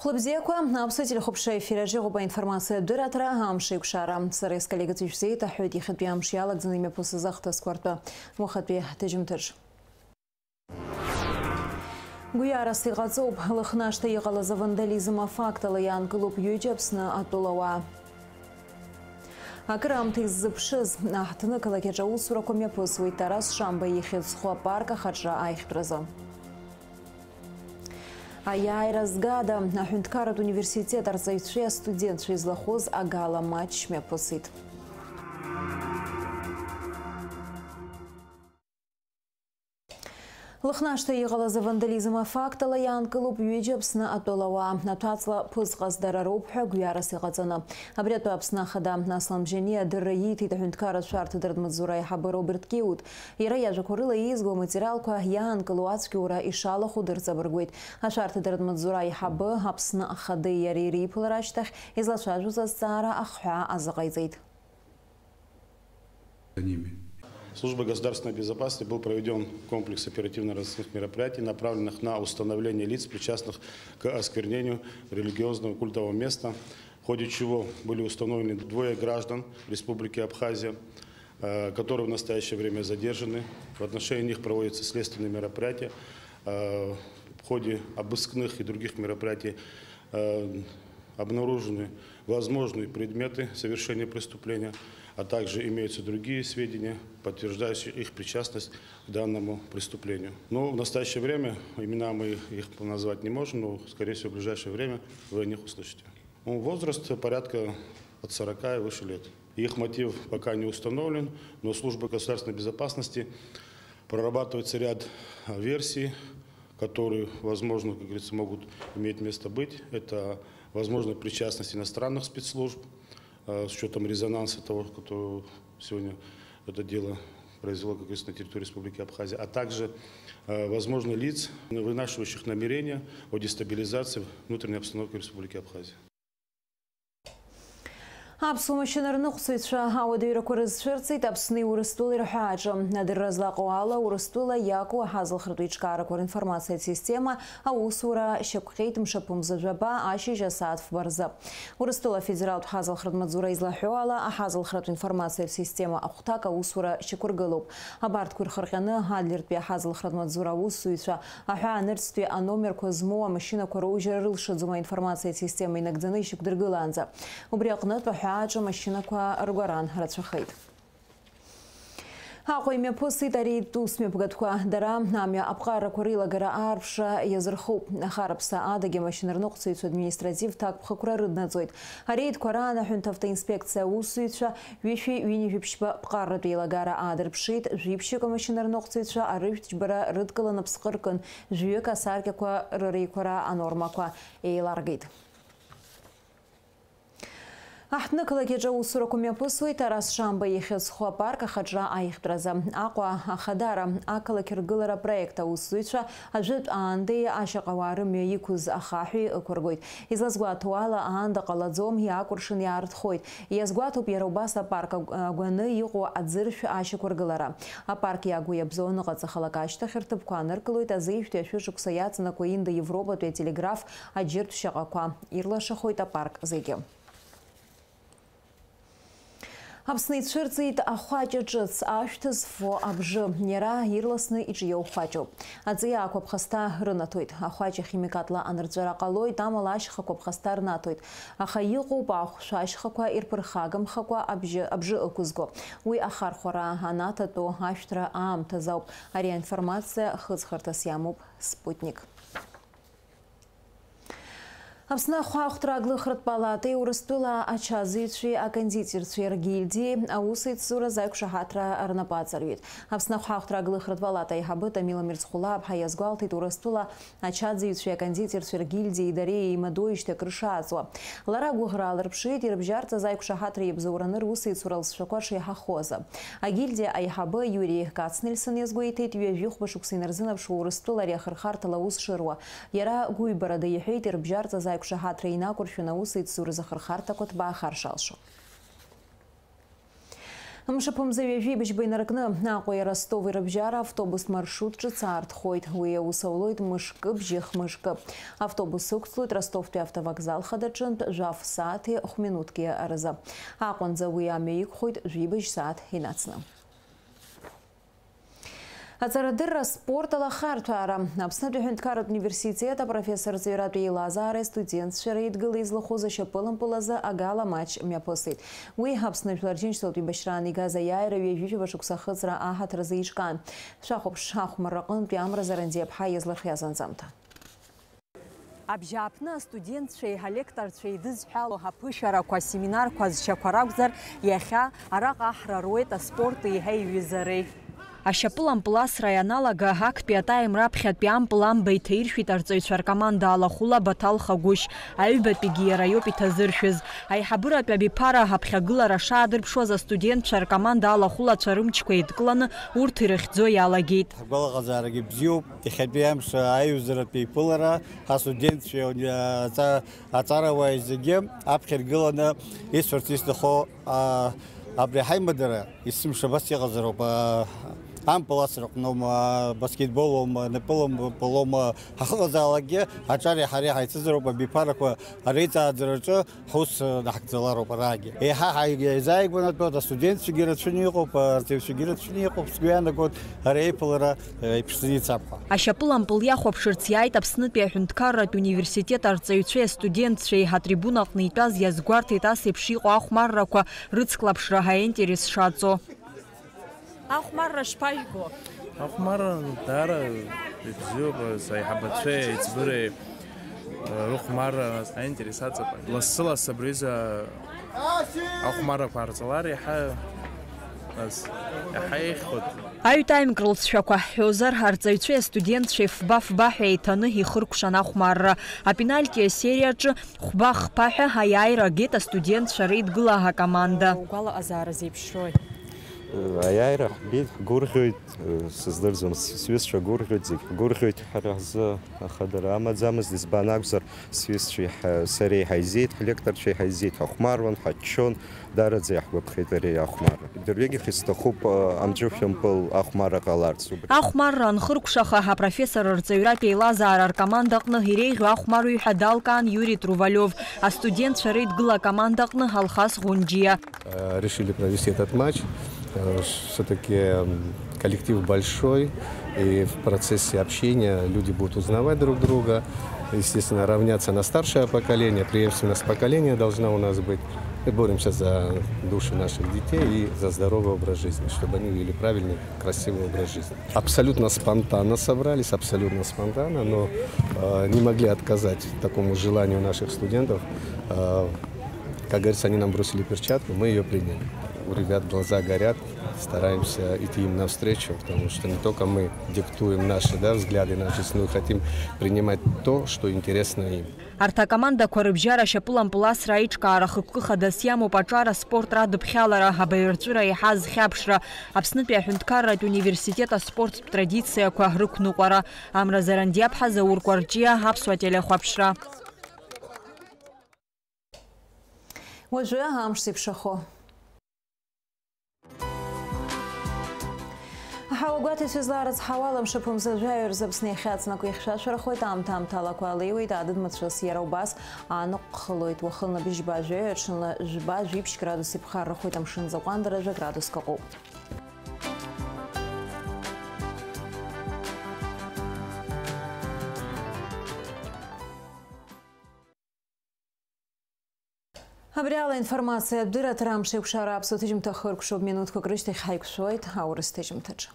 Хлопзеква абсолютно хопшей фиражи оба информация дуратра амши кшара сарес коллега тишсей тахуди хатби амши алак за ними после захта скварта мухатби тежимтер. Гуяра сигазоб лыхнашта егала за вандализма фактала ян клуб юджепсна атулава. Акрам ты запшиз ахтны калакеджа усура коме посвой тарас шамба ехет схуа парка хаджа айхтраза. Аяй разгада на Хюнткарат университет арзайшия студент из лахоз агала матч ме посит. Лыхнашта егала за вандализма фактала ян клуб юджепсна атолава натацла пузгаздарарубха гуяра сигазана. Абряту апсна хада наслам жения дырраити та Хюнткарат шарты дырдмадзурай хаба Роберт Киут. Ира яжа курила изго материалку ян клуацки ура ишала худыр забыргуит. А шарты дырдмадзурай хаба апсна хады ярири пуларачтах излашажу за стара ахха азагайзайт. Службой государственной безопасности был проведен комплекс оперативно-розыскных мероприятий, направленных на установление лиц, причастных к осквернению религиозного культового места, в ходе чего были установлены двое граждан Республики Абхазия, которые в настоящее время задержаны. В отношении них проводятся следственные мероприятия. В ходе обыскных и других мероприятий обнаружены возможные предметы совершения преступления, а также имеются другие сведения, подтверждающие их причастность к данному преступлению. Но в настоящее время имена мы их назвать не можем, но, скорее всего, в ближайшее время вы о них услышите. Возраст порядка от 40 и выше лет. Их мотив пока не установлен, но служба государственной безопасности прорабатывается ряд версий, которые, возможно, как говорится, могут иметь место быть. Это возможно причастность иностранных спецслужб, с учетом резонанса того, что сегодня это дело произвело, как говорится, на территории Республики Абхазия, а также, возможно, лиц, вынашивающих намерения о дестабилизации внутренней обстановки Республики Абхазия. Абсумашинарны қсуйтша ауадыйра көріз шырцит абсыны урыстулы рахаджа. Надыр разлақуала урыстула яку хазыл хыртуичкара кор информация система, а усура шепқейтім шапым зажаба аши жасат в барза. Урыстула федерал хазыл хыртмадзура излахуала, а хазыл хырту информация система ахтака усура шекургалуп. Абарт кур хырғаны хадлерт бе хазыл хыртмадзура усуйтша, аха нырцтве а номер козмо, а машина кора ужарылшы зума информация система инагданы шекдыргыланза. Убряқнат Аджа машина ква ругаран рацхайт. Акой ме посы тари тус ме пгатва дара намя апқара курила гара арбша язырху харапса адаге машинар нуқсуйцу административ так пхакурары надзойт. Арейд кварана хюнтавта инспекция усуйча виши вини випшба пқара дуила гара адарбшит випшика машинар нуқсуйча арыфтич бара рыдкала напсқыркан жуека сарке ква рыри квара анорма ква эйларгит. Ахтны калагеджа усура куме пусуй тарас шамба ехет схуа парка хаджа айхтраза. Аква ахадара акала киргылара проекта усуйча аджит аанды ашақавары мейкуз ахахи кургойт. Излазгуатуала аанда қаладзом якуршын ярдхойт. Язгуатуп ярубаса парка гуаны иғу адзырф аши кургылара. А парк ягу ябзоны ғацахалакашта хиртып куаныр кылойт азыйфту яшу жуксаяцына куинда Европа туя телеграф аджирту шақақуа. Ирлаша хойта парк зыге. Абсны цирцит ахвачаджц аштыз фо абжы нера ирласны ичье ухвачу. Адзия аквапхаста рынатуит. Ахвача химикатла анырджара қалой тамала ашха квапхаста рынатуит. Аха иғу бахуша ашхаква ирпырхагам хаква абжы ыкузго. Уи ахар хора аната то аштра аам тазауп. Ария информация хызхартас ямуп спутник. Абсна хуахтраглы хртпалаты урыстула ачазитши акандитирцвер гильдии аусит сура зайкшахатра арнапацарвит. Абсна хуахтраглы хртпалаты хабыта миламирцхула абхаязгуалтит урыстула ачазитши акандитирцвер гильдии дареи мадоиште крышазуа. Лара гугралар пшит ирбжарта зайкшахатра ебзаураныр усит суралсшакваши хахоза. А гильдия айхабы Юрий Кацнельсон езгуитет юевюх башуксинарзынов шу урыстула рехархартала усшируа. Яра гуйбарада ехейт ирбжарта зайкшахатра Шахатрейна курфюна усит суры захархарта кот бахар шалшу. Мшыпымзы ҩажәибжь баинаркны Аҟәа Ростов ирыбжьара автобус маршрут ҿыц аартхоит. Уи аус аулоит мышкы бжьых мышкы. Автобус ықәҵлоит Ростовтәи автовокзал хадаҿынтә жәаф сааҭи хә-минуҭки аразы. Аҟәанӡа уи амҩа иқәхоит жәибжь сааҭ инацны. Аҵарадырра спорт алахарҭәаара. Аԥснытәи аҳәынҭқарратә университет апрофессор Ҵаҩратәи Елазаареи студентцәа реидгыла излахәыз ашьапылампылазы агала матч мҩаԥысит. Уи Аԥсны Жәлар Џьынџьтәылатәи башьраан игаз аиааира ҩажәижәаба шықәса ахыҵра аҳаҭразы иҿкаан. Шәахәаԥш ахәмарра аҟынтәи Амра Зарандиаԥҳа иазлархиаз анҵамҭа. Абжьааԥны астудентцәеи алекторцәеи идызҳәало аԥышәарақәа, асеминарқәа зшьақәа ракәзар, иахьа араҟа аҳра руеит аспорт еиҳа иҩызареи. Ашьапылампыл асра ианалага актәи атаим раԥхьатәи ампыл амба иҭаиршәит арҵаҩцәа ркоманда Алахәыла Баҭал Хагәышь. Аҩбатәигьы иара иоуп иҭазыршәыз. Аиҳабыратәи абиԥара ҳаԥхьагылара шаадырԥшуаз астудентцәа ркоманда Алахәылацәа рымчқәа еидкыланы урҭ ирыхьӡо иалагеит. Ҳгәалаҟазаарагьы бзиоуп. Иахьатәи амш аиҩызаратәи еиԥылара астудентцәа аҵарауааи зегьы аԥхьа иргыланы исҳәарц исҭаху абри ҳаимадара есымша абас иҟазароуп. Ампыл асраҟноума, баскетболоума, напылымпылоума ҳахыҟазаалакгьы аҿари ҳареи ҳаицызароуп. Абиԥарақәа реиҵааӡараҿы ҳус наҳгӡалароуп араагьы. Еиҳа ҳаизааигәанатәуеит, астудентцәагьы рацәаны иҟоуп, арҵаҩцәагьы рацәаны иҟоуп. Сгәы иаанагоит ари аиԥылара иԥшӡаны ицап ҳәа. Ашьапылампыл иахәаԥшырц иааит Аԥснытәи аҳәынҭқарратә университет арҵаҩцәеи астудентцәеи атрибунаҟны итәаз иазгәарҭеит ас еиԥш иҟоу ахәмаррақәа рыцклаԥшра ҳаинтерес шаҵо. Ахәмарра шԥажәбо? Ахәмарра даара ибзиоуп, аиҳабацәеи аиҵбыреи рыхәмарра аинтерес аҵап. Лассы-лассы абриза ахәмаррақәа ҟарҵалар иаҳа еиӷьхоит. Аҩ-таймк рылҵшәақәа ҳҳәозар, арҵаҩцәеи астудентцәеи фба-фба ҳәа еиҭаны ихыркәшан ахәмарра. Апенальти асериаҿы хәба-хԥа ҳәа аиааира агеит астудентцәа реидгыла акоманда. Угәалаҟазаара зеиԥшрои? Аиааира ҳбеит, ҳгәырӷьоит, сыздырӡом, сҩызцәа гәырӷьоит, зегь ҳгәырӷьоит, ҳара ҳзы ахадара амаӡамызт, избан акәзар, сҩызцәеи сареи ҳаизеит, ҳлекторцәеи ҳаизеит, ҳахәмаруан, ҳаччон, даараӡа иаҳгәаԥхеит ари ахәмарра. Дырҩегьых исҭахуп амҿышәымпыл ахәмарра ҟаларц. Ахәмарра анхыркәшаха апрофессор Рҵаҩратәи Елазаара ркомандаҟны иреиӷьу ахәмаруаҩ ҳәа далкаан Юрий Трувалев. Астудентцәа реидгыла акомандаҟны Алхас Ӷәынџьиа. Решили провести этот матч. Все-таки коллектив большой, и в процессе общения люди будут узнавать друг друга, естественно, равняться на старшее поколение, преемственность поколения должна у нас быть. Мы боремся за души наших детей и за здоровый образ жизни, чтобы они вели правильный, красивый образ жизни. Абсолютно спонтанно собрались, абсолютно спонтанно, но не могли отказать такому желанию наших студентов. Как говорится, они нам бросили перчатку, мы ее приняли. У ребят глаза горят, стараемся идти им навстречу, потому что не только мы диктуем наши взгляды на жизнь, но и хотим принимать то, что интересно им. Арҭ акомандақәа рыбжьара ашьапылампыл асра аиҿкаара хықәкы хадас иамоуп аҿар аспорт радыԥхьалара, абаҩрҵәыра иаҳаз хьаԥшра, Аԥснытәи аҳәынҭқарратә университет аспорттә традициақәа рықәныҟәара. Амра Зарандиаԥҳа, Заур Кәарҷиа, Аԥсуа телехәаԥшра. Уажәы амш зеиԥшахо. Ҳауагәаҭеицәа злаарыцҳауала мшыԥымза жәаҩа Аԥсны иахьаҵнаку ихьшәашәарахоит, аамҭа-аамҭалақәа алеиуеит, адыд-мацәыс иара убас ааныҟәхылоит. Уахынла быжьба жәаҩа, аҽынла жәба жәиԥшь градус иԥхаррахоит, амшын заҟәандаражәа градуск ыҟоуп. Абри ала информациа адырраҭара амш еиқәшара аԥсуа ҭыжьымҭа хыркәшоуп, минуҭқәак рышьҭахь ҳаиқәшәоит аурыс ҭыжьымҭаҿы.